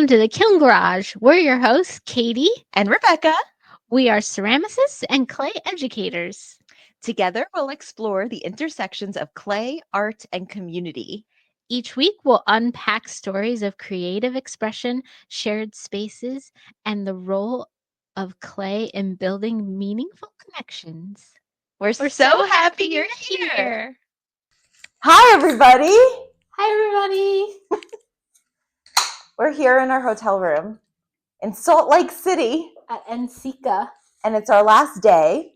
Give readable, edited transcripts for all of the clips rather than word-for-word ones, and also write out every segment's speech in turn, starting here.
to the Kiln Garage. We're your hosts, Katie and Rebecca. We are ceramicists and clay educators. Together, we'll explore the intersections of clay, art, and community. Each week, we'll unpack stories of creative expression, shared spaces, and the role of clay in building meaningful connections. We're so happy you're here. Hi, everybody. Hi, everybody. We're here in our hotel room in Salt Lake City at NCECA. And it's our last day.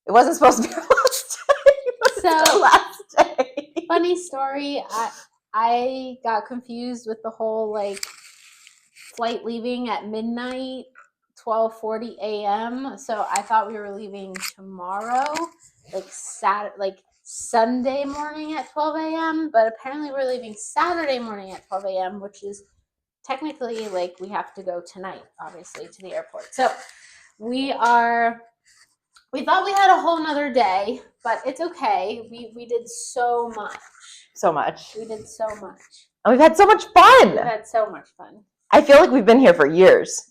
It wasn't supposed to be our last day, but it's our last day. Funny story. I got confused with the whole flight leaving at midnight, 12:40 a.m. So I thought we were leaving tomorrow, Sunday morning at 12 a.m. But apparently we're leaving Saturday morning at 12 a.m., which is technically we have to go tonight, obviously, to the airport. So we thought we had a whole nother day, but it's okay. We did so much. We did so much. And we've had so much fun. We've had so much fun. I feel like we've been here for years.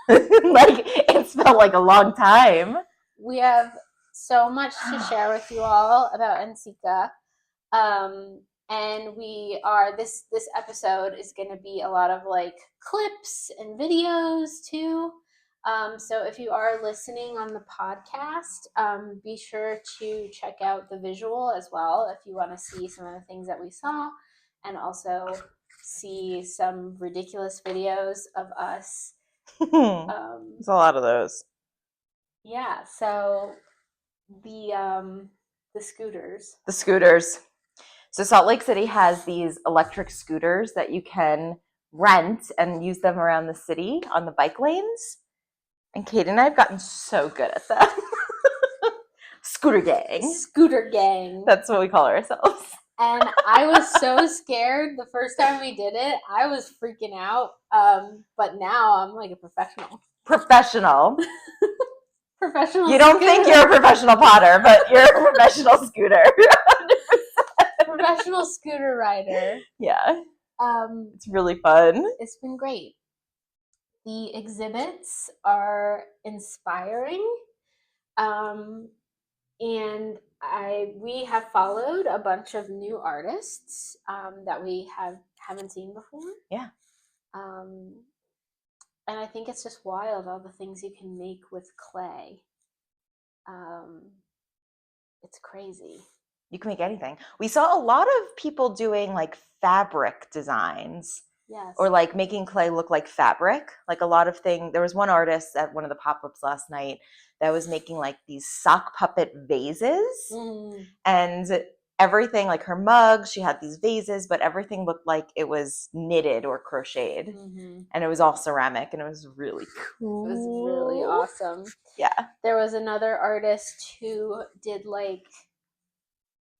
It's felt like a long time. We have so much to share with you all about NCECA. And we are, this episode is going to be a lot of clips and videos too. So if you are listening on the podcast, be sure to check out the visual as well if you want to see some of the things that we saw, and also see some ridiculous videos of us. There's a lot of those. Yeah, so the scooters. The scooters. So Salt Lake City has these electric scooters that you can rent and use them around the city on the bike lanes. And Kate and I have gotten so good at them. Scooter gang. Scooter gang. That's what we call ourselves. And I was so scared the first time we did it. I was freaking out. But now I'm like a professional. Professional. You don't think you're a professional potter, but you're a professional scooter. 100%. Professional scooter rider. Yeah. It's really fun. It's been great. The exhibits are inspiring. And we have followed a bunch of new artists that we haven't seen before. Yeah. And I think it's just wild, all the things you can make with clay. It's crazy. You can make anything. We saw a lot of people doing fabric designs. Yes. Or making clay look like fabric. A lot of things. There was one artist at one of the pop-ups last night that was making these sock puppet vases. And everything, her mugs, she had these vases, but everything looked like it was knitted or crocheted. And it was all ceramic, and it was really cool. It was really awesome. Yeah. There was another artist who did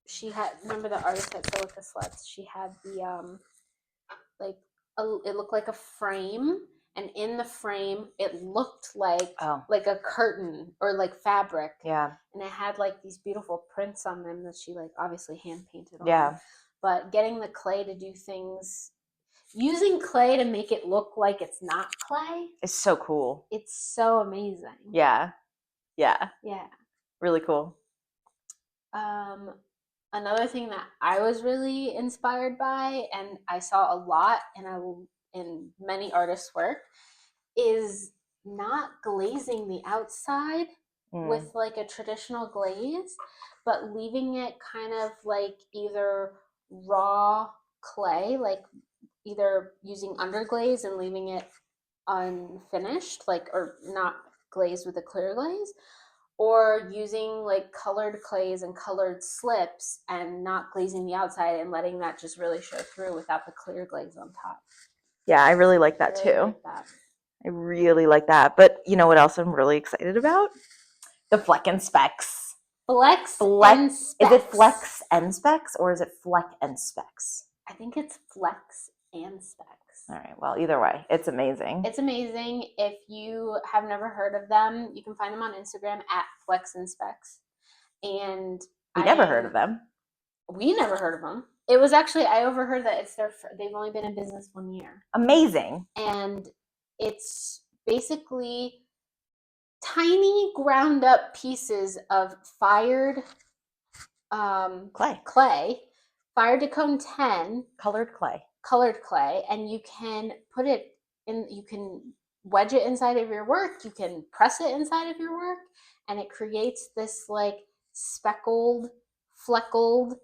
she had, remember the artist at Silica Sluts? She had the it looked like a frame, and in the frame it looked like a curtain or fabric. Yeah. And it had these beautiful prints on them that she obviously hand painted on. Yeah. But getting the clay to do things, using clay to make it look like it's not clay, it's so cool. It's so amazing. Yeah. Yeah. Yeah. Really cool. Another thing that I was really inspired by, and I saw a lot in many artists' work, is not glazing the outside with a traditional glaze, but leaving it kind of either raw clay, either using underglaze and leaving it unfinished, or not glazed with a clear glaze, or using colored clays and colored slips and not glazing the outside and letting that just really show through without the clear glaze on top. Yeah, I really like that too. I really like that. But you know what else I'm really excited about? The Fleck and Specs. Flex and Specs. Is it Flex and Specs or is it Fleck and Specs? I think it's Flex and Specs. All right. Well, either way, it's amazing. It's amazing. If you have never heard of them, you can find them on Instagram at Flex and Specs. And we never heard of them. We never heard of them. It was actually, I overheard that they've only been in business 1 year. Amazing. And it's basically tiny ground up pieces of fired clay, fired to cone 10, colored clay, and you can put it in, you can wedge it inside of your work, you can press it inside of your work, and it creates this like speckled, fleckled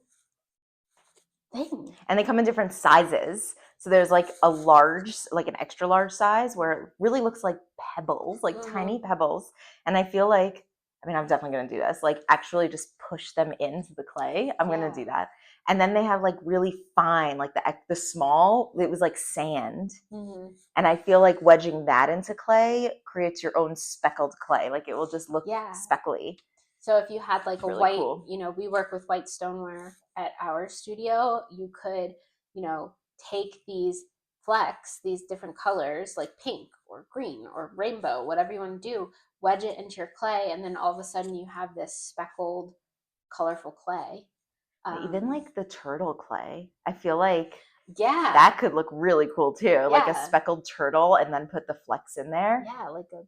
thing. And they come in different sizes. So there's like a large, like an extra large size where it really looks like pebbles, like tiny pebbles. And I feel like, I mean, I'm definitely going to do this, like actually just push them into the clay. I'm going to do that. And then they have like really fine, like the small, it was like sand. And I feel like wedging that into clay creates your own speckled clay. Like it will just look speckly. So if you had like a really white, cool. you know, we work with white stoneware at our studio, you could, you know, take these flecks, these different colors like pink or green or rainbow, whatever you want to do, wedge it into your clay, and then all of a sudden you have this speckled, colorful clay. Even like the turtle clay, I feel like that could look really cool too. Like a speckled turtle, and then put the flecks in there. Yeah, like a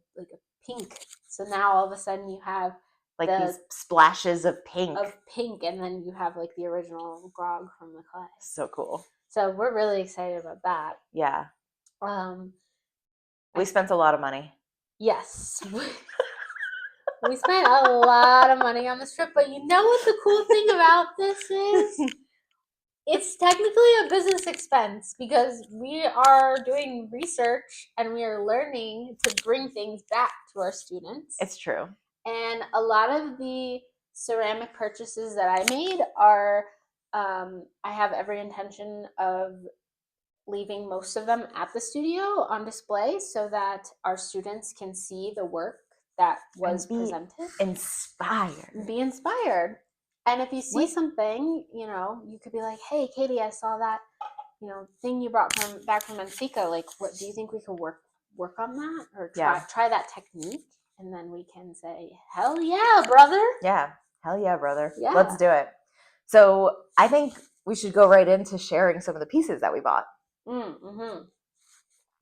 pink. So now all of a sudden you have like these splashes of pink. And then you have like the original grog from the clay. So cool. So we're really excited about that. Yeah. We spent a lot of money. Yes. We spent a lot of money on this trip, but you know what the cool thing about this is? It's technically a business expense because we are doing research and we are learning to bring things back to our students. It's true. And a lot of the ceramic purchases that I made are, I have every intention of leaving most of them at the studio on display so that our students can see the work that was presented. Be inspired. And if you see something, you know, you could be like, hey, Katie, I saw that, you know, thing you brought back from NCECA. Like, what do you think we could work on that or try that technique? And then we can say, hell yeah, brother. Yeah, hell yeah, brother. Yeah. Let's do it. So I think we should go right into sharing some of the pieces that we bought.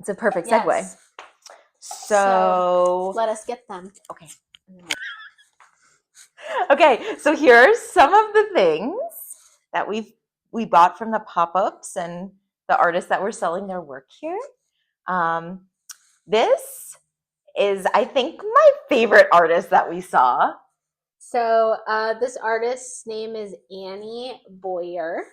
It's a perfect segue. So let us get them. Okay. Okay, so here's some of the things that we bought from the pop-ups and the artists that were selling their work here. This is, I think, my favorite artist that we saw. So this artist's name is Annie Boyer.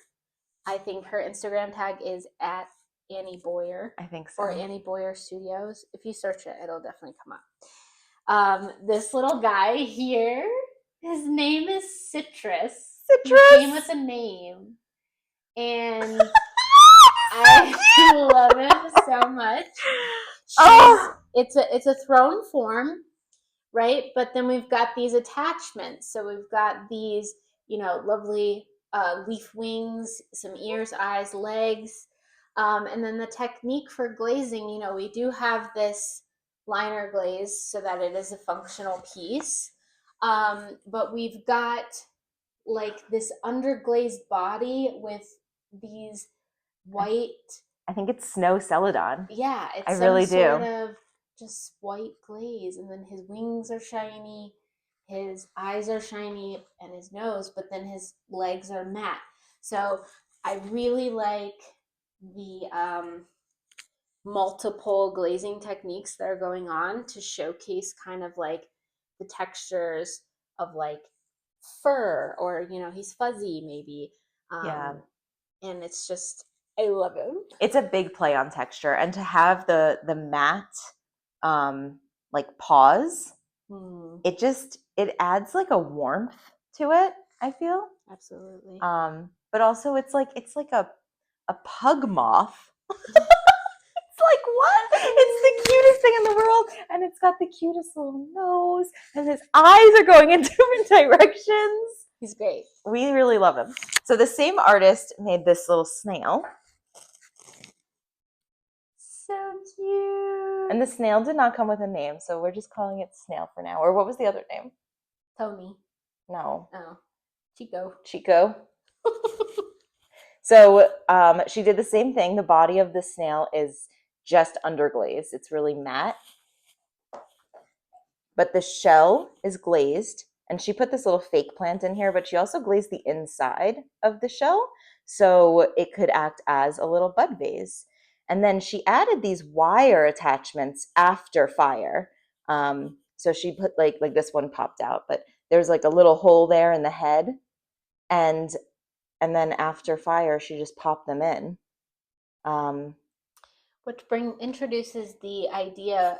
I think her Instagram tag is at Annie Boyer. I think so. Or Annie Boyer Studios. If you search it, it'll definitely come up. This little guy here, his name is Citrus. He came with a name. And I love him so much. It's a thrown form, right? But then we've got these attachments. So we've got these, you know, lovely leaf wings, some ears, eyes, legs. And then the technique for glazing, you know, we do have this liner glaze so that it is a functional piece. But we've got like this underglazed body with these white, I think it's snow celadon. Yeah, it's I really sort of just white glaze, and then his wings are shiny, his eyes are shiny, and his nose, but then his legs are matte. So I really like the multiple glazing techniques that are going on to showcase kind of like the textures of like fur, or, you know, he's fuzzy maybe. And it's just, I love him. It's a big play on texture, and to have the matte like paws, it adds like a warmth to it, I feel. Absolutely. But also it's like a pug moth. It's like, what? It's the cutest thing in the world, and it's got the cutest little nose, and his eyes are going in different directions. He's great. We really love him. So the same artist made this little snail. So cute. And the snail did not come with a name, so we're just calling it Snail for now. Or what was the other name? Tony. No. Oh. Chico. Chico. So she did the same thing. The body of the snail is just underglaze. It's really matte. But the shell is glazed. And she put this little fake plant in here, but she also glazed the inside of the shell so it could act as a little bud vase. And then she added these wire attachments after fire. So she put like this one popped out, but there's like a little hole there in the head. And then after fire, she just popped them in. Which introduces the idea,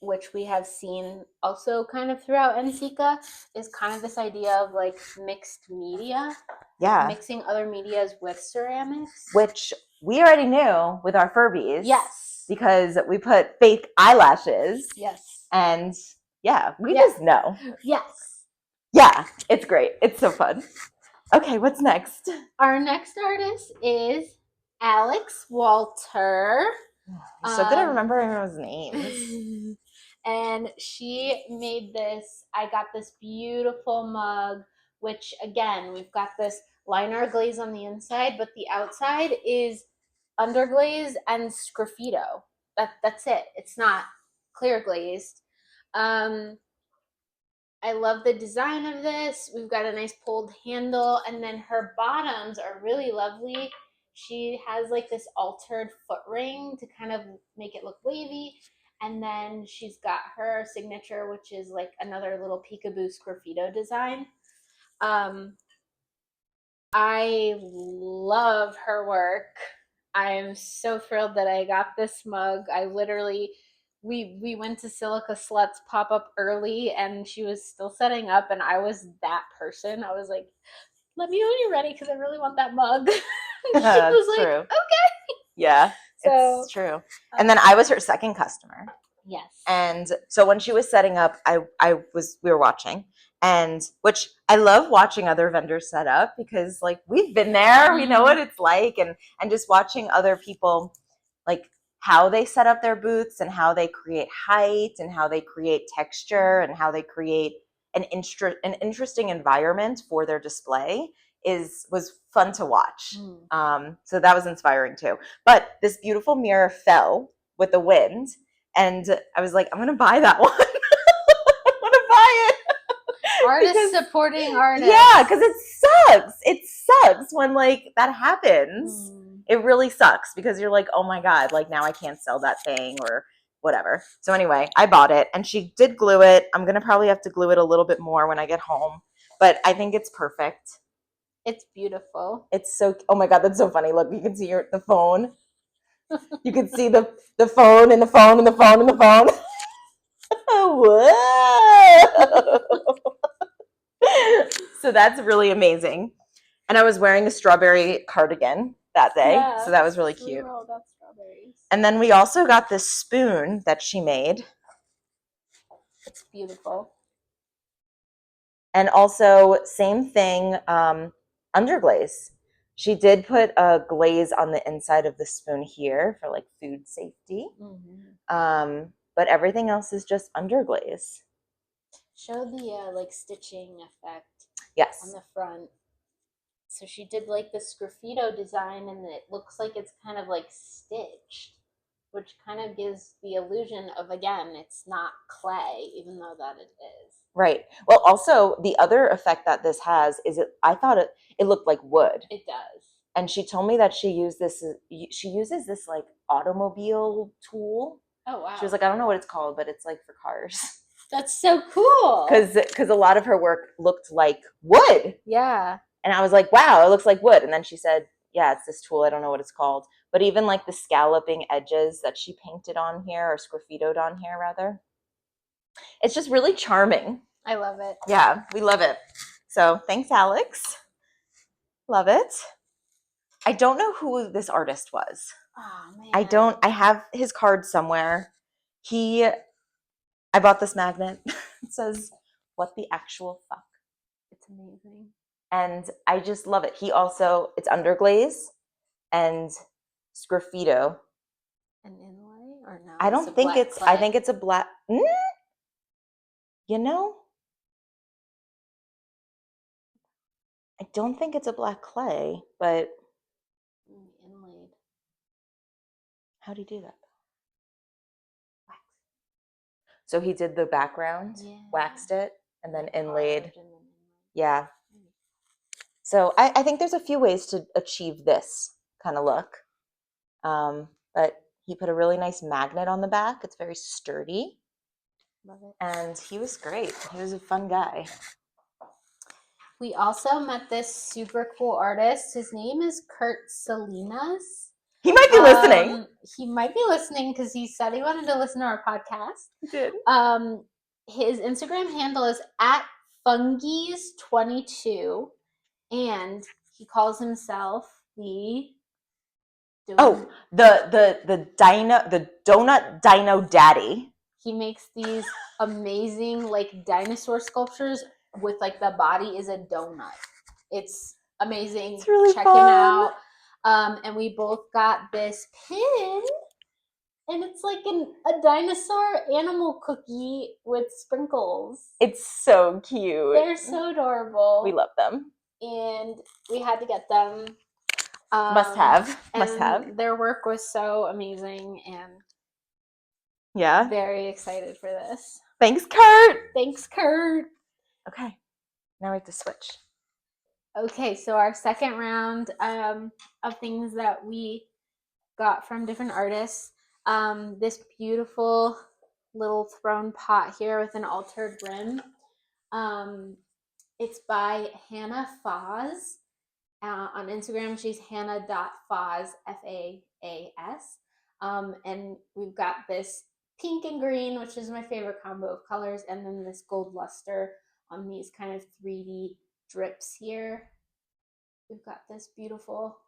which we have seen also kind of throughout NCECA, is kind of this idea of like mixed media. Yeah. Mixing other medias with ceramics. Which we already knew with our Furbies. Yes. Because we put fake eyelashes. Yes. And yeah, we just know. Yes. Yeah, it's great. It's so fun. Okay, what's next? Our next artist is Alex Walter. You're so good at remembering everyone's names. And she made this. I got this beautiful mug, which again, we've got this liner glaze on the inside, but the outside is underglaze and sgraffito. That's it. It's not clear glazed. I love the design of this. We've got a nice pulled handle, and then her bottoms are really lovely. She has like this altered foot ring to kind of make it look wavy. And then she's got her signature, which is like another little peekaboo sgraffito design. I love her work. I'm so thrilled that I got this mug. I literally we went to Silica Sluts pop up early and she was still setting up and I was that person. I was like, let me know when you're ready because I really want that mug. She was like, true. okay. Yeah, so, it's true. And then I was her second customer. Yes. And so when she was setting up, we were watching, and which I love watching other vendors set up because like we've been there, we know what it's like, and just watching other people like how they set up their booths and how they create height and how they create texture and how they create an interesting environment for their display was fun to watch. So that was inspiring too. But this beautiful mirror fell with the wind. And I was like, I'm going to buy that one. I want to buy it. Artists supporting artists. Yeah, because it sucks. It sucks when like that happens. It really sucks because you're like, oh my God, like now I can't sell that thing or whatever. So anyway, I bought it and she did glue it. I'm going to probably have to glue it a little bit more when I get home. But I think it's perfect. It's beautiful. It's so, oh my God, that's so funny. Look, you can see the phone. You can see the phone and the phone and the phone and the phone. Whoa! So that's really amazing. And I was wearing a strawberry cardigan that day. So that was really cute. We were all about strawberries. And then we also got this spoon that she made. It's beautiful. And also, same thing, underglaze. She did put a glaze on the inside of the spoon here for like food safety. But everything else is just underglaze. Show the like stitching effect. Yes. On the front. So she did like this sgraffito design and it looks like it's kind of like stitched, which kind of gives the illusion of, again, it's not clay, even though that it is. Right. Well, also the other effect that this has is I thought it looked like wood. It does. And she told me that she uses this like automobile tool. Oh, wow. She was like, I don't know what it's called, but it's like for cars. That's so cool. Because a lot of her work looked like wood. Yeah. And I was like, wow, it looks like wood. And then she said, yeah, it's this tool. I don't know what it's called. But even like the scalloping edges that she painted on here, or sgraffitoed on here, rather. It's just really charming. I love it. Yeah, we love it. So thanks, Alex. Love it. I don't know who this artist was. Oh, man. I have his card somewhere. I bought this magnet. It says, what the actual fuck? It's amazing. And I just love it. It's underglaze and sgraffito. An inlay or no? I don't think it's, I think it's a black, you know? I don't think it's a black clay, but How'd he do that? So he did the background, waxed it, and then inlaid. Yeah. So I think there's a few ways to achieve this kind of look. But he put a really nice magnet on the back. It's very sturdy. Love it. And he was great. He was a fun guy. We also met this super cool artist. His name is Kurt Salinas. He might be listening. He might be listening because he said he wanted to listen to our podcast. He did. His Instagram handle is at Fungies22, and he calls himself the donut dino daddy. He makes these amazing like dinosaur sculptures with like the body is a donut. It's amazing. It's really Check fun. him out. And we both got this pin, and it's like a dinosaur animal cookie with sprinkles. It's so cute. They're so adorable. We love them. And we had to get them. Must have. Their work was so amazing, and yeah, very excited for this. Thanks, Kurt. Okay, now we have to switch. Okay, so our second round of things that we got from different artists. This beautiful little throne pot here with an altered rim. It's by Hannah Foz. On Instagram, she's hannah.foz, F-A-A-S. And we've got this pink and green, which is my favorite combo of colors, and then this gold luster on these kind of 3D drips here. We've got this beautiful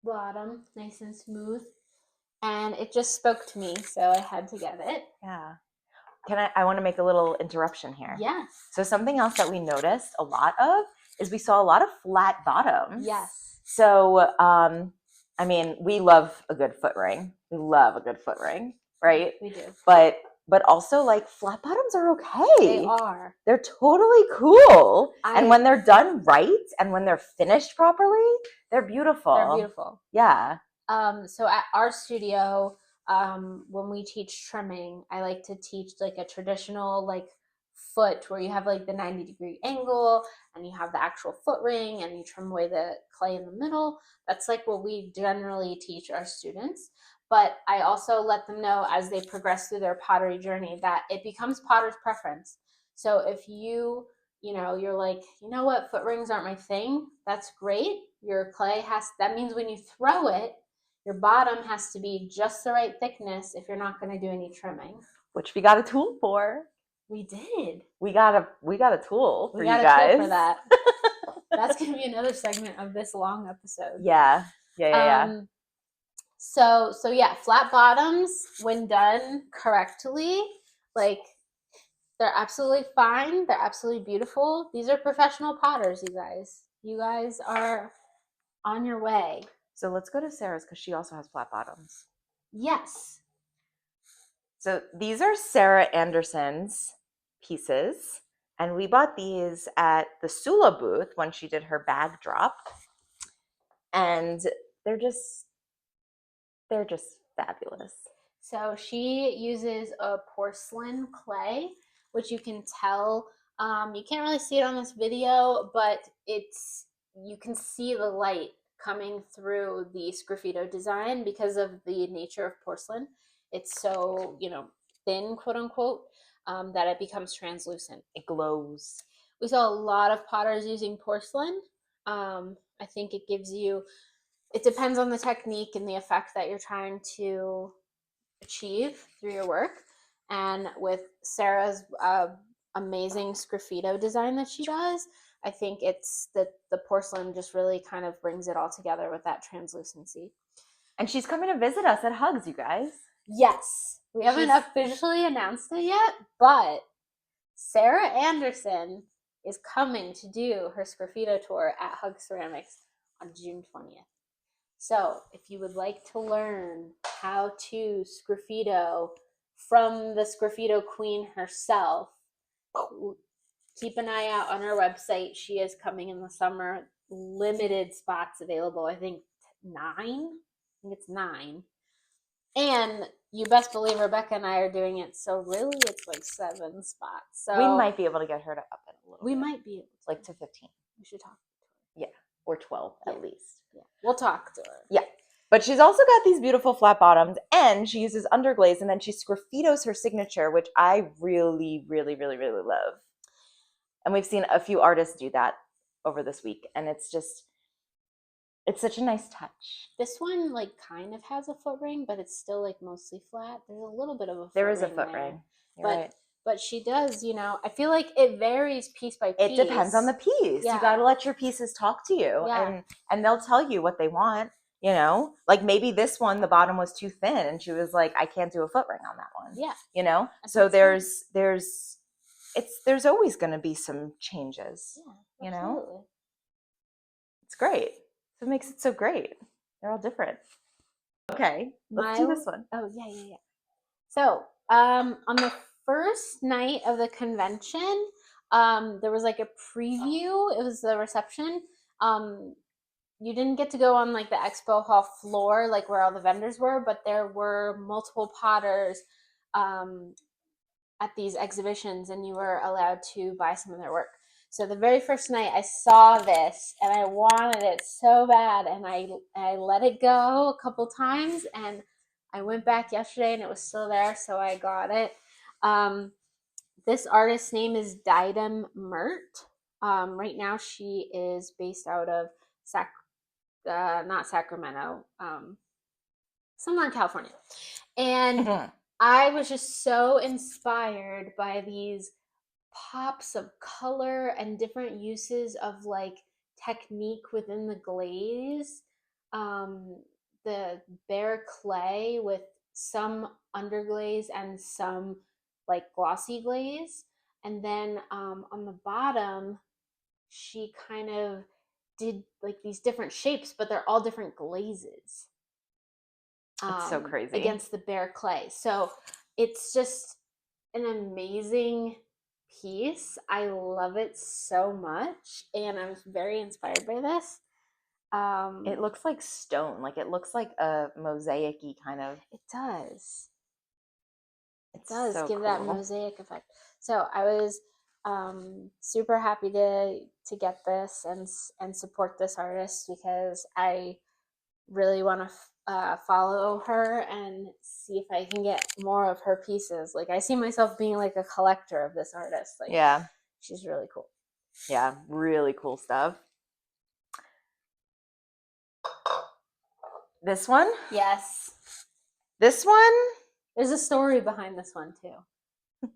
bottom, nice and smooth, and it just spoke to me, so I had to get it. Yeah. I want to make a little interruption here. Yes. So something else that we noticed a lot of is we saw a lot of flat bottoms. Yes. So, I mean, we love a good foot ring. We love a good foot ring, right? We do. But also, like, flat bottoms are okay. They are. They're totally cool. And when they're done right and when they're finished properly, they're beautiful. They're beautiful. Yeah. So at our studio, when we teach trimming, I like to teach like a traditional like foot where you have like the 90-degree angle and you have the actual foot ring and you trim away the clay in the middle. That's like what we generally teach our students. But I also let them know as they progress through their pottery journey that it becomes potter's preference. So if you're like, you know what, foot rings aren't my thing, that's great. Your clay that means when you throw it, your bottom has to be just the right thickness if you're not going to do any trimming. Which we got a tool for. We did. We got a tool for you guys. We got a tool for that. That's going to be another segment of this long episode. Yeah. So yeah, flat bottoms, when done correctly, like they're absolutely fine. They're absolutely beautiful. These are professional potters, you guys. You guys are on your way. So let's go to Sarah's because she also has flat bottoms. Yes. So these are Sarah Anderson's pieces. And we bought these at the Sula booth when she did her bag drop. And they're just fabulous. So she uses a porcelain clay, which you can tell, you can't really see it on this video, but you can see the light coming through the sgraffito design because of the nature of porcelain. It's so, thin, quote unquote, that it becomes translucent. It glows. We saw a lot of potters using porcelain. I think it depends on the technique and the effect that you're trying to achieve through your work. And with Sarah's amazing sgraffito design that she does, I think it's the porcelain just really kind of brings it all together with that translucency. And she's coming to visit us at Hugs, you guys. Yes. We haven't officially announced it yet, but Sarah Anderson is coming to do her sgraffito tour at Hug Ceramics on June 20th. So if you would like to learn how to sgraffito from the sgraffito queen herself, keep an eye out on her website. She is coming in the summer. Limited spots available. I think 9. And you best believe Rebecca and I are doing it. So really, it's like 7 spots. So we might be able to get her to up it a little we bit. might be able to. Like to 15. We should talk to her. Yeah, or 12 at least. Yeah, we'll talk to her. Yeah. But she's also got these beautiful flat bottoms, and she uses underglaze, and then she sgraffitos her signature, which I really, really, really, really love. And we've seen a few artists do that over this week, and it's such a nice touch. This one like kind of has a foot ring, but it's still like mostly flat. There's a little bit of a foot There ring is a foot there. ring. You're right. But she does, I feel like it varies piece by piece. It depends on the piece. Yeah. You got to let your pieces talk to you, and they'll tell you what they want. Like maybe this one, the bottom was too thin, and she was like, I can't do a foot ring on that one. Yeah. So there's always going to be some changes. Yeah, absolutely. It's great. It makes it so great. They're all different. Okay, let's do this one. Oh yeah. So on the first night of the convention, there was like a preview. It was the reception. You didn't get to go on like the expo hall floor, like where all the vendors were, but there were multiple potters at these exhibitions, and you were allowed to buy some of their work. So the very first night I saw this, and I wanted it so bad, and I let it go a couple times, and I went back yesterday, and it was still there, so I got it. This artist's name is Didem Mert. Right now she is based out of not Sacramento, somewhere in California. And I was just so inspired by these pops of color and different uses of like technique within the glaze. The bare clay with some underglaze and some like glossy glaze. And then on the bottom, she kind of did like these different shapes, but they're all different glazes. It's so crazy. Against the bare clay. So it's just an amazing piece. I love it so much, and I'm very inspired by this. It looks like stone. Like it looks like a mosaic-y kind of. It does. It It's does so give cool. that mosaic effect. So I was super happy to get this and support this artist, because I really want to follow her and see if I can get more of her pieces. Like I see myself being like a collector of this artist. Like, yeah, she's really cool. Yeah, really cool stuff. This one? Yes. This one? There's a story behind this one too.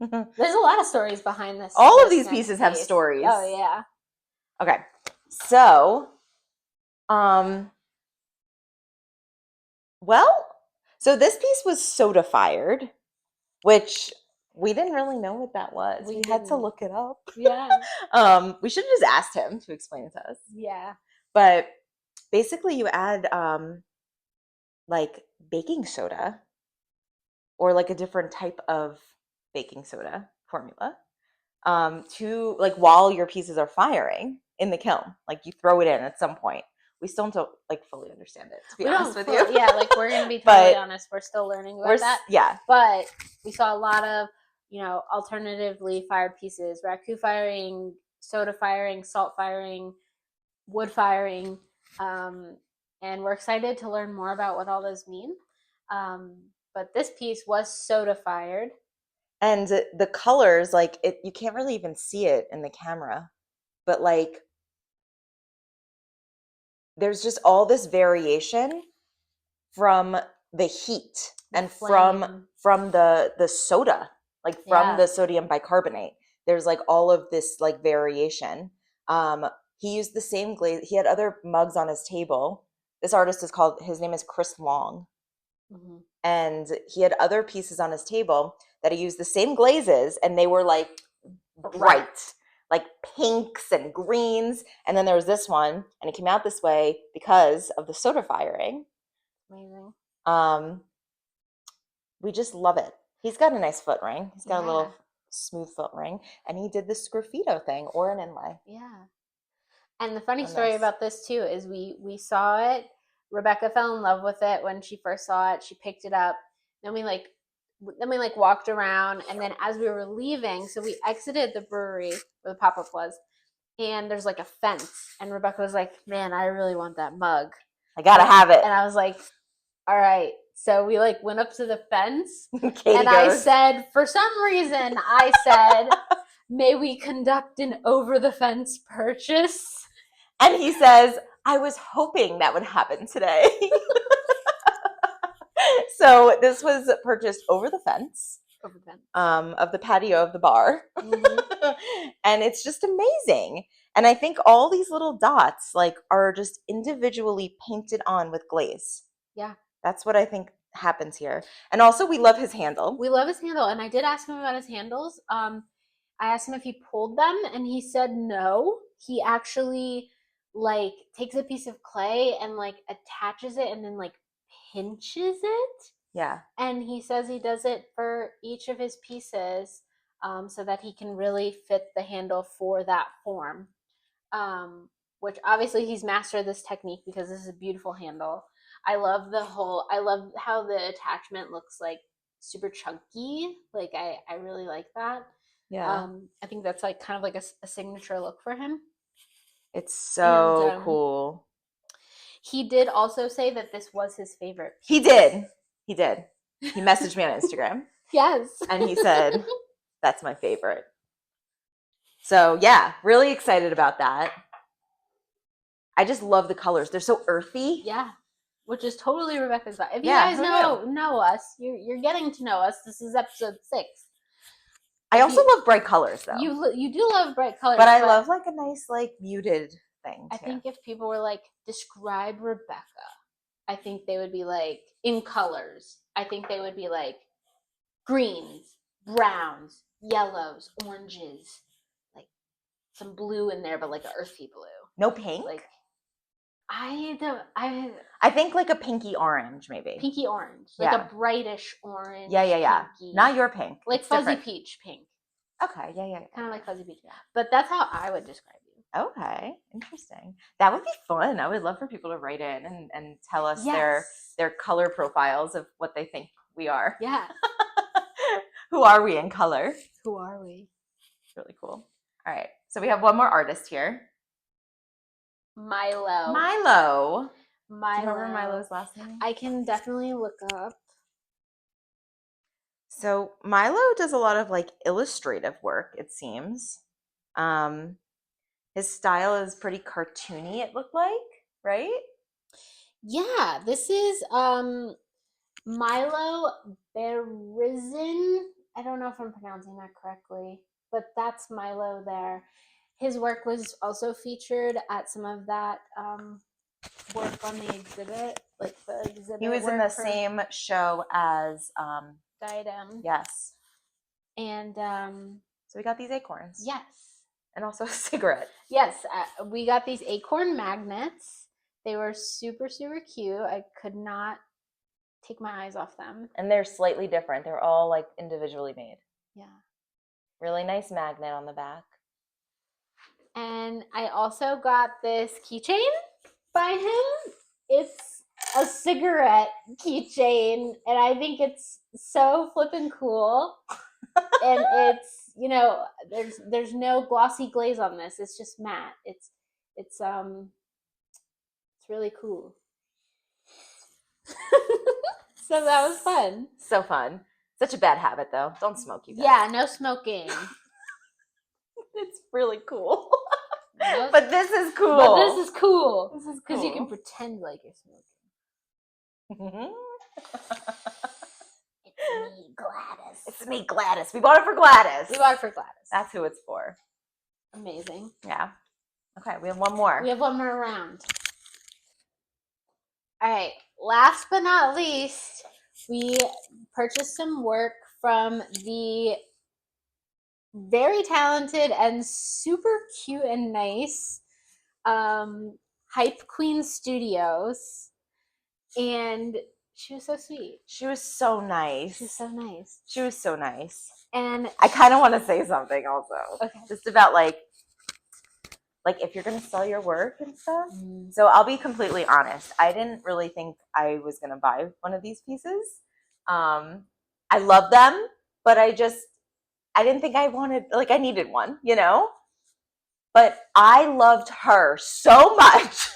There's a lot of stories behind this. All of these pieces have stories. Oh yeah. Okay. So, so this piece was soda fired, which we didn't really know what that was. We had to look it up. Yeah. We should have just asked him to explain it to us. Yeah. But basically you add like baking soda or like a different type of baking soda formula to like while your pieces are firing in the kiln. Like you throw it in at some point. We still don't like fully understand it, to be honest with you. Yeah, like we're gonna be totally honest. We're still learning about that. Yeah. But we saw a lot of, alternatively fired pieces, raku firing, soda firing, salt firing, wood firing. And we're excited to learn more about what all those mean. But this piece was soda fired. And the colors, like you can't really even see it in the camera, but like there's just all this variation from the heat and from the soda, like from the sodium bicarbonate. There's like all of this like variation. He used the same glaze. He had other mugs on his table. This artist his name is Chris Long. Mm-hmm. And he had other pieces on his table that he used the same glazes, and they were like bright, like pinks and greens. And then there was this one, and it came out this way because of the soda firing. Amazing. We just love it. He's got a nice foot ring. He's got a little smooth foot ring, and he did the sgraffito thing or an inlay. Yeah. And the funny story about this too is we saw it. Rebecca fell in love with it when she first saw it. She picked it up. Then we walked around, and then as we were leaving, so we exited the brewery where the pop-up was, and there's like a fence, and Rebecca was like, man, I really want that mug. I gotta have it. And I was like, all right. So we like went up to the fence, Katie and I said, for some reason, I said, may we conduct an over-the-fence purchase? And he says, I was hoping that would happen today. So this was purchased over the fence. Of the patio of the bar. Mm-hmm. And it's just amazing. And I think all these little dots like are just individually painted on with glaze. Yeah. That's what I think happens here. And also we love his handle. We love his handle. And I did ask him about his handles. I asked him if he pulled them, and he said no. He actually like takes a piece of clay and like attaches it and then like pinches it. Yeah. And he says he does it for each of his pieces so that he can really fit the handle for that form. Which obviously he's mastered this technique because this is a beautiful handle. I love how the attachment looks like super chunky. Like I really like that. Yeah. I think that's like kind of like a signature look for him. It's so cool. He did also say that this was his favorite piece. He did. He messaged me on Instagram. Yes. And he said, that's my favorite. So yeah, really excited about that. I just love the colors. They're so earthy. Yeah. Which is totally Rebecca's vibe. If you guys know us, you're getting to know us. This is episode 6. I also love bright colors, though. You do love bright colors, but I love like a nice like muted thing. I think if people were like, describe Rebecca, I think they would be like in colors. I think they would be like greens, browns, yellows, oranges, like some blue in there, but like an earthy blue. No pink. Like I think like a pinky orange, maybe. Pinky orange, like a brightish orange. Yeah. Pinky. Not your pink, like it's fuzzy different. Peach pink. Okay, yeah. Kind of like fuzzy peach. But that's how I would describe you. Okay, interesting. That would be fun. I would love for people to write in and tell us their color profiles of what they think we are. Yeah. Who are we in color? Who are we? It's really cool. All right, so we have one more artist here. Milo. Do you remember Milo's last name? I can definitely look up. So Milo does a lot of like illustrative work, it seems. His style is pretty cartoony, it looked like, right? Yeah, this is Milo Berizin. I don't know if I'm pronouncing that correctly, but that's Milo there. His work was also featured at some of that work on the exhibit, like the exhibit. He was in the same show as Diadem. Yes. And so we got these acorns. Yes. And also a cigarette. Yes, we got these acorn magnets. They were super, super cute. I could not take my eyes off them. And they're slightly different. They're all like individually made. Yeah. Really nice magnet on the back. And I also got this keychain by him. It's a cigarette keychain, and I think it's so flippin' cool. And it's, there's no glossy glaze on this. It's just matte. It's really cool. So that was fun. So fun. Such a bad habit, though. Don't smoke, you guys. Yeah, no smoking. It's really cool. But this is cool. This is cool. Because you can pretend like you're smoking. It's me, Gladys. It's me, Gladys. We bought it for Gladys. That's who it's for. Amazing. Yeah. Okay, we have one more. Round. All right. Last but not least, we purchased some work from the very talented and super cute and nice Hype Queen Studios. And she was so sweet. She was so nice. And I kind of want to say something also. Okay. Just about like like if you're going to sell your work and stuff. So I'll be completely honest. I didn't really think I was going to buy one of these pieces. I love them, but I didn't think I wanted, like I needed one, you know? But I loved her so much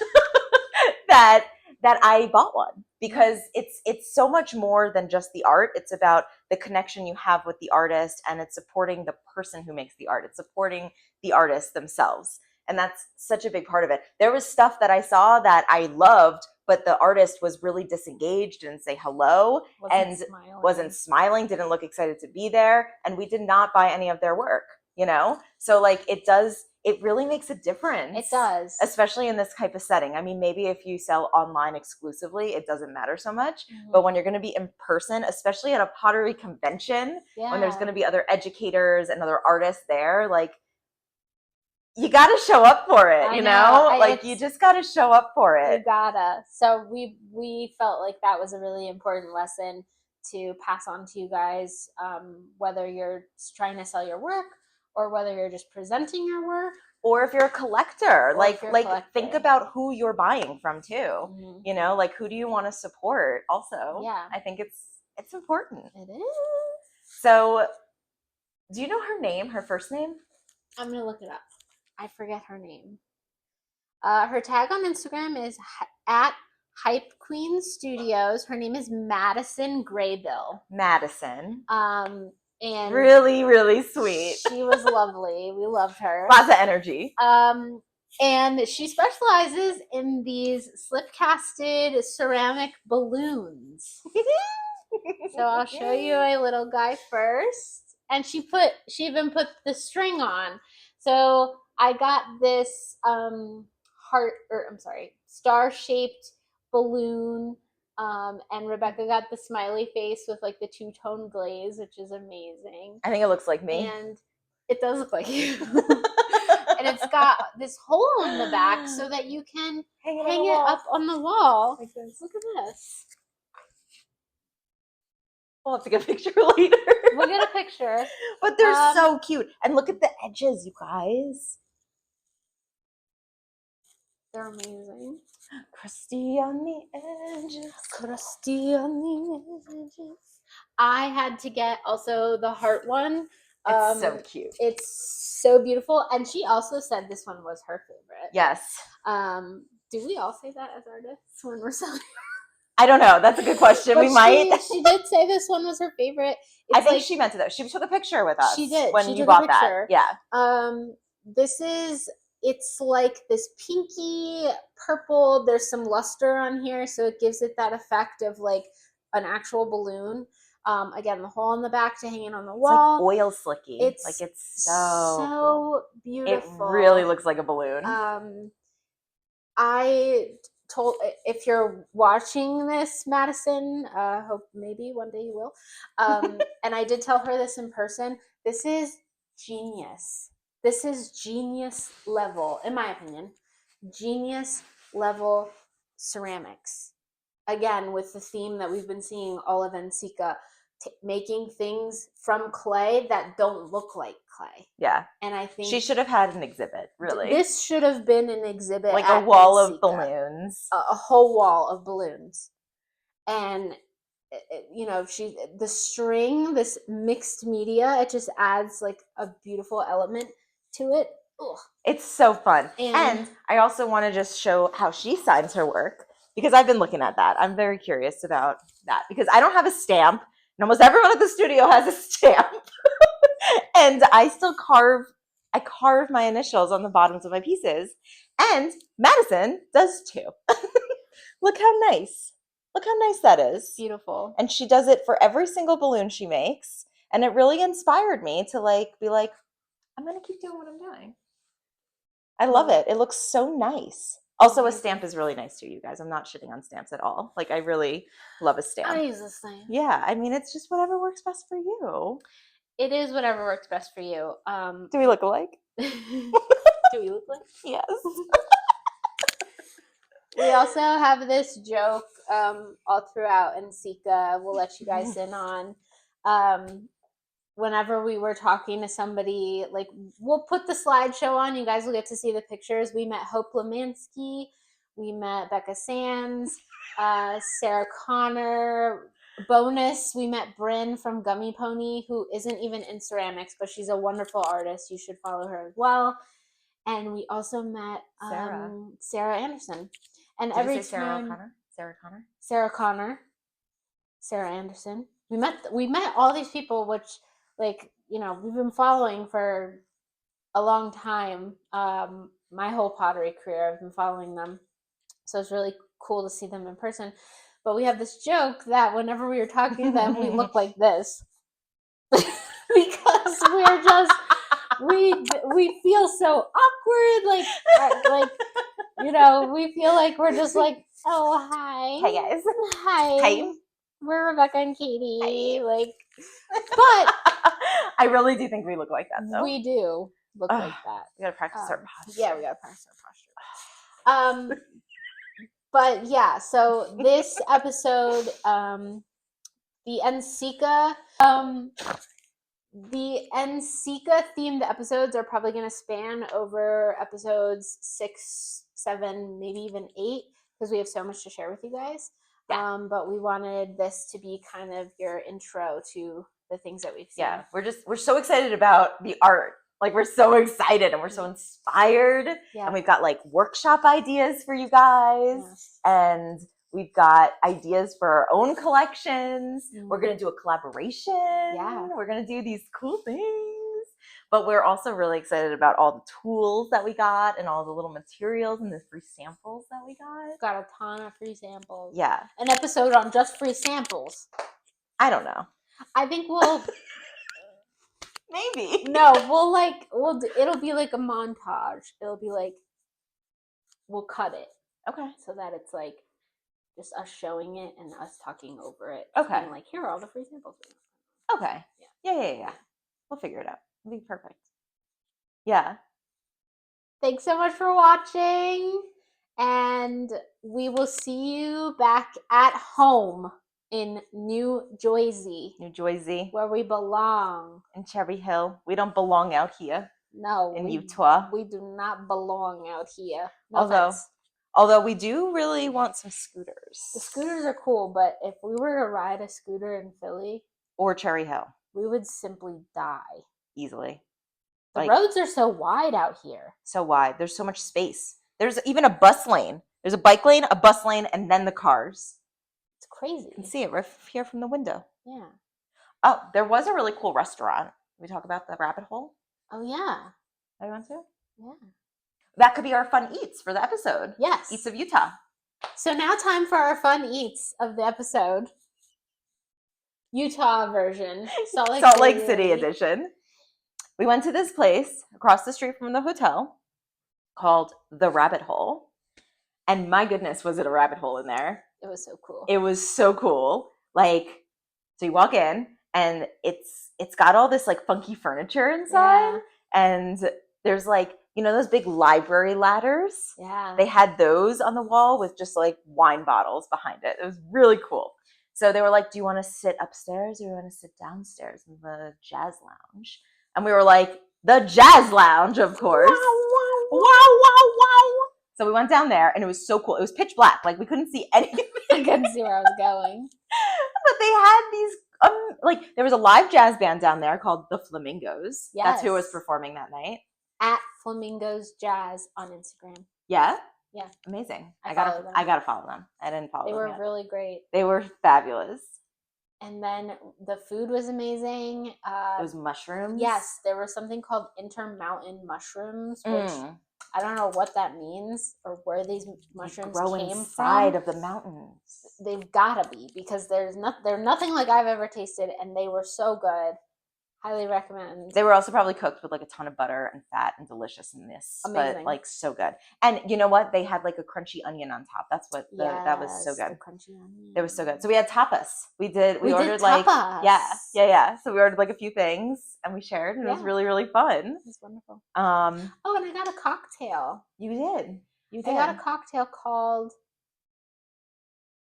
that I bought one, because it's so much more than just the art. It's about the connection you have with the artist, and it's supporting the person who makes the art. It's supporting the artists themselves. And that's such a big part of it. There was stuff that I saw that I loved, but the artist was really disengaged, didn't say hello, wasn't smiling, didn't look excited to be there, and we did not buy any of their work, you know? So like it really makes a difference. It does. Especially in this type of setting. I mean, maybe if you sell online exclusively, it doesn't matter so much. But when you're going to be in person, especially at a pottery convention, when there's going to be other educators and other artists there, like, you got to show up for it, you know? Like, you just got to show up for it. You gotta. So we felt like that was a really important lesson to pass on to you guys, whether you're trying to sell your work or whether you're just presenting your work. Or if you're a collector, think about who you're buying from too. You know, like, who do you want to support also? Yeah. I think it's important. It is. So, do you know her name, her first name? I'm going to look it up. I forget her name. Her tag on Instagram is at Hype Queen Studios. Her name is Madison Graybill. Madison. And really, really sweet. She was lovely. We loved her. Lots of energy. And she specializes in these slip-casted ceramic balloons. So I'll show you a little guy first. And she even put the string on. So I got this star-shaped balloon. And Rebecca got the smiley face with like the two-tone glaze, which is amazing. I think it looks like me. And it does look like you. And it's got this hole in the back so that you can hang it up on the wall. Like this. Look at this. We'll have to get a picture later. We'll get a picture. But they're so cute. And look at the edges, you guys. They're amazing. Crusty on the edges. Crusty on the edges. I had to get also the heart one. It's so cute. It's so beautiful. And she also said this one was her favorite. Yes. Do we all say that as artists when we're selling? I don't know. That's a good question. But we might. She did say this one was her favorite. I think she meant it though. She took a picture with us. She did. When you bought that. Yeah. It's like this pinky purple. There's some luster on here, so it gives it that effect of like an actual balloon. Again, the hole in the back to hang it on the wall. It's like oil slicky. It's so beautiful. It really looks like a balloon. If you're watching this, Madison, hope maybe one day you will. And I did tell her this in person. This is genius. This is genius level, in my opinion. Genius level ceramics. Again, with the theme that we've been seeing all of NCECA, making things from clay that don't look like clay. Yeah. And I think she should have had an exhibit, really. This should have been an exhibit. Like a wall NCECA. Of balloons. A whole wall of balloons. And, the string, this mixed media, it just adds like a beautiful element to it. Ugh. It's so fun. And I also want to just show how she signs her work, because I've been looking at that. I'm very curious about that, because I don't have a stamp. And almost everyone at the studio has a stamp. And I still carve my initials on the bottoms of my pieces. And Madison does too. Look how nice. Look how nice that is. Beautiful. And she does it for every single balloon she makes. And it really inspired me to be like, I'm going to keep doing what I'm doing. I love it. It looks so nice. Also, a stamp is really nice too, you guys. I'm not shitting on stamps at all. Like, I really love a stamp. I use a stamp. Yeah, I mean, it's just whatever works best for you. It is whatever works best for you. Do we look alike? Do we look alike? Yes. We also have this joke all throughout NCECA. We'll let you guys in on. whenever we were talking to somebody, like we'll put the slideshow on. You guys will get to see the pictures. We met Hope Lemansky. We met Becca Sands, Sarah Connor. Bonus, we met Bryn from Gummy Pony, who isn't even in ceramics, but she's a wonderful artist. You should follow her as well. And we also met Sarah Anderson. And Did every you say Sarah time O'Connor? Sarah Connor? Sarah Connor, Sarah Anderson. We met all these people, which, like, you know, we've been following for a long time. My whole pottery career, I've been following them, so it's really cool to see them in person. But we have this joke that whenever we were talking to them, we look like this because we're just we feel so awkward, like you know, we feel like we're just like, oh hi, Hey guys, hi, Hi. we're Rebecca and Katie, Hi. like, but I really do think we look like that, though. we do look like that. We gotta practice our posture. Yeah, we gotta practice our posture. But yeah, so this episode, the NCECA, themed episodes are probably going to span over episodes 6, 7, maybe even 8, because we have so much to share with you guys. Yeah. But we wanted this to be kind of your intro to the things that we've seen. Yeah, we're so excited about the art. Like, we're so excited and we're so inspired. Yeah. And we've got like workshop ideas for you guys. Yes. And we've got ideas for our own collections. We're going to do a collaboration. Yeah. We're going to do these cool things. But we're also really excited about all the tools that we got and all the little materials and the free samples that we got. Got a ton of free samples. Yeah. An episode on just free samples. I don't know. I think we'll... Maybe. No, it'll be like a montage. It'll be like, we'll cut it. Okay. So that it's like just us showing it and us talking over it. Okay. And like, here are all the free samples. Okay. Yeah. We'll figure it out. It'll be perfect. Yeah. Thanks so much for watching. And we will see you back at home in New Jersey. Where we belong. In Cherry Hill. We don't belong out here. No. In Utah. We do not belong out here. No Although we do really want some scooters. The scooters are cool, but if we were to ride a scooter in Philly. Or Cherry Hill. We would simply die. Easily. The roads are so wide out here. So wide. There's so much space. There's even a bus lane. There's a bike lane, a bus lane, and then the cars. It's crazy. You can see it right here from the window. Yeah. Oh, there was a really cool restaurant. Did we talk about the rabbit hole? Oh, yeah. That you went to? Yeah. That could be our fun eats for the episode. Yes. Eats of Utah. So now time for our fun eats of the episode. Utah version. Salt Lake City edition. We went to this place across the street from the hotel called The Rabbit Hole. And my goodness, was it a rabbit hole in there. It was so cool. It was so cool. Like, so you walk in and it's got all this like funky furniture inside. Yeah. And there's like, you know, those big library ladders? Yeah. They had those on the wall with just like wine bottles behind it. It was really cool. So they were like, do you want to sit upstairs or do you want to sit downstairs in the jazz lounge? And we were like, the jazz lounge, of course. Wow. So we went down there and it was so cool. It was pitch black. Like, we couldn't see anything. I couldn't see where I was going. But they had these, like, there was a live jazz band down there called the Flamingos. Yes. That's who was performing that night. At Flamingos Jazz on Instagram. Yeah? Yeah. Amazing. I gotta follow them. I didn't follow them. They were really great. They were fabulous. And then the food was amazing. Those mushrooms? Yes, there was something called intermountain mushrooms, which I don't know what that means or where these mushrooms grow came inside from. Of the mountains. They've gotta be, because they're nothing like I've ever tasted, and they were so good. Highly recommend. They were also probably cooked with like a ton of butter and fat and deliciousness. Amazing. But like so good. And you know what? They had like a crunchy onion on top. That's what that was so good. The crunchy onion. It was so good. So we had tapas. We ordered tapas. Like yeah. So we ordered like a few things and we shared, and it was really, really fun. It was wonderful. And I got a cocktail. You did. I got a cocktail called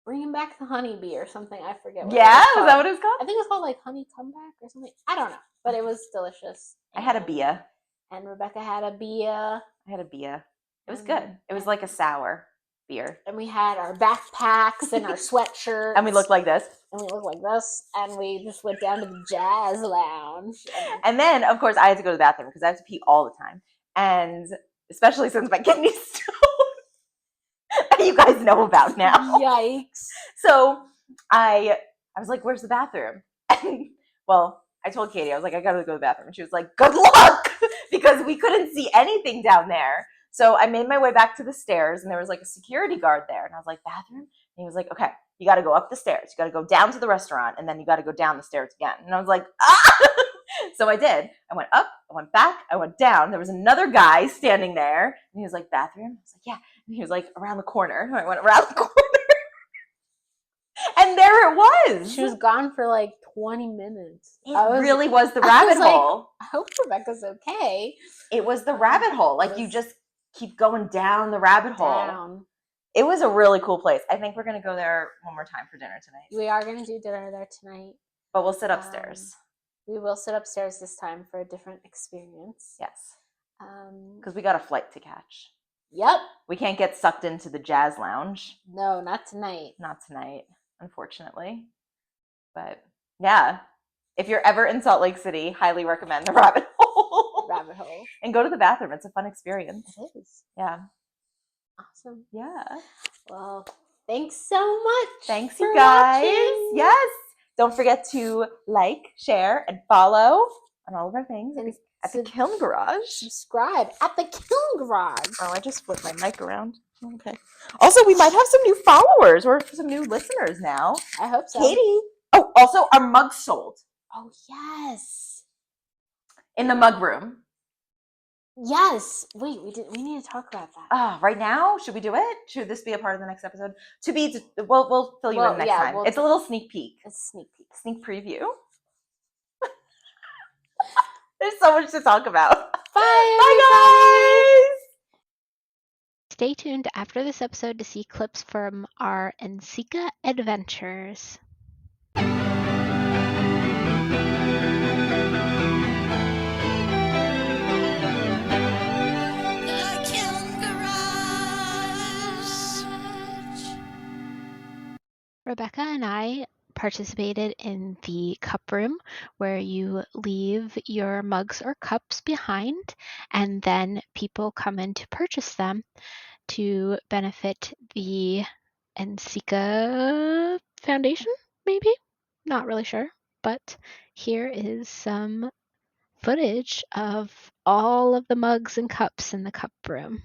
bringing back the honeybee or something. I forget what Yeah, it was is called. that what it's called? I think it was called like honey comeback or something. I don't know, but it was delicious. I had a And- bia. And Rebecca had a beer. I had a bia. It was good. It was like a sour beer. And we had our backpacks and our sweatshirts. And we looked like this. And we looked like this. And we just went down to the jazz lounge. And then, of course, I had to go to the bathroom because I have to pee all the time. And especially since my kidney stone, you guys know about now. Yikes. So I was like, where's the bathroom? And, well, I told Katie, I was like, I gotta go to the bathroom. And she was like, good luck, because we couldn't see anything down there. So I made my way back to the stairs, and there was like a security guard there. And I was like, bathroom? And he was like, okay, you gotta go up the stairs. You gotta go down to the restaurant, and then you gotta go down the stairs again. And I was like, ah! So I did. I went up, I went back, I went down. There was another guy standing there, and he was like, bathroom? I was like, yeah. And he was like, around the corner. And I went around the corner. And there it was. She was gone for like 20 minutes. It really was the rabbit hole. I hope Rebecca's okay. It was the rabbit hole. Like, you just keep going down the rabbit hole. It was a really cool place. I think we're going to go there one more time for dinner tonight. We are going to do dinner there tonight. But we'll sit upstairs. We will sit upstairs this time for a different experience. Yes. Because we got a flight to catch. Yep. We can't get sucked into the jazz lounge. No, not tonight. Not tonight, unfortunately. But yeah, if you're ever in Salt Lake City, highly recommend the rabbit hole. Rabbit hole. And go to the bathroom. It's a fun experience. It is. Yeah. Awesome. Yeah. Well, thanks so much. Thanks, you guys. Watching. Yes. Don't forget to like, share, and follow on all of our things And at the Kiln Garage. subscribe at the Kiln Garage. Oh, I just flipped my mic around. Okay. Also, we might have some new followers or some new listeners now. I hope so. Katie. Oh, also, our mugs sold. Oh, yes. In the mug room. Yes. Wait, we need to talk about that. Right now? Should we do it? Should this be a part of the next episode? We'll fill you in next time. It's a little sneak peek. It's a sneak peek. Sneak preview. There's so much to talk about. Bye. Bye, guys. Stay tuned after this episode to see clips from our NCECA adventures. Rebecca and I participated in the cup room where you leave your mugs or cups behind and then people come in to purchase them to benefit the NCECA Foundation, maybe? Not really sure, but here is some footage of all of the mugs and cups in the cup room.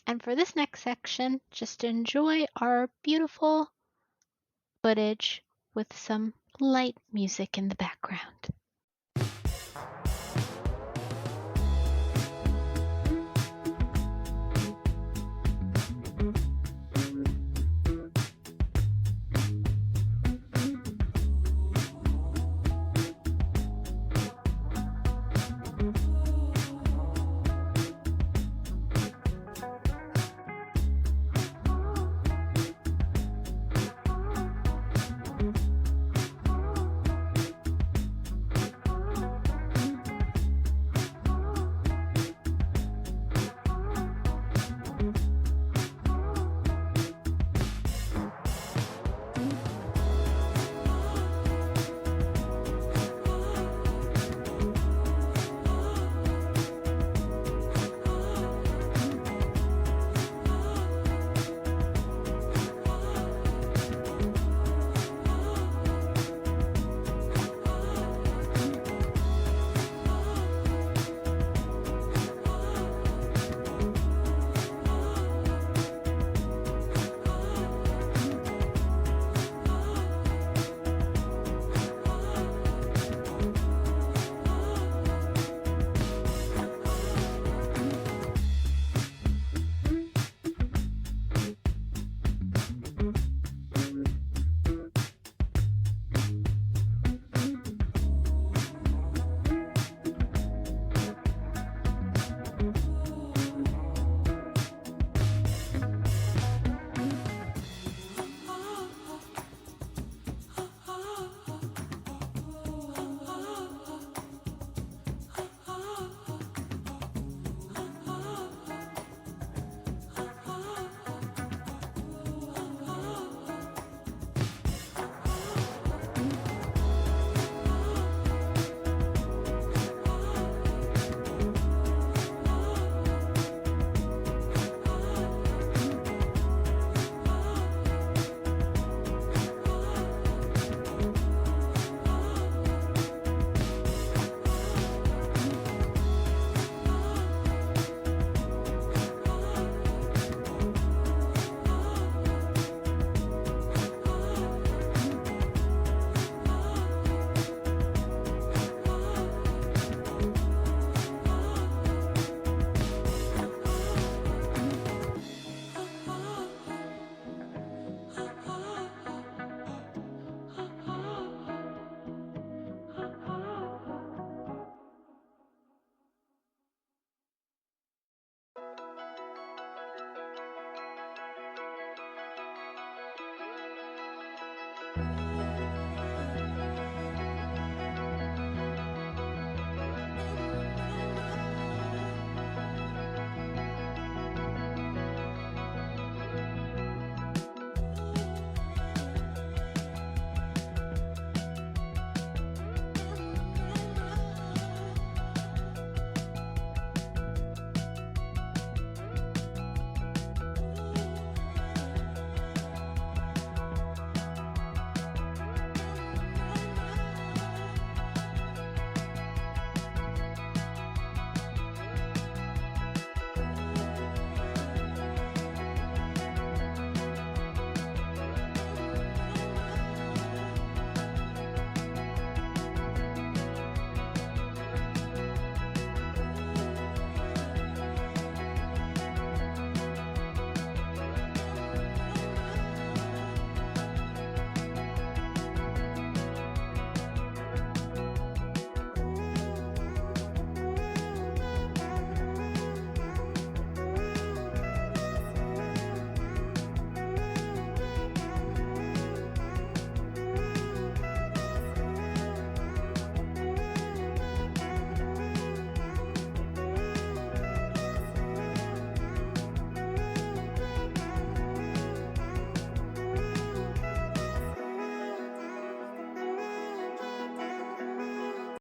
And for this next section, just enjoy our beautiful footage with some light music in the background.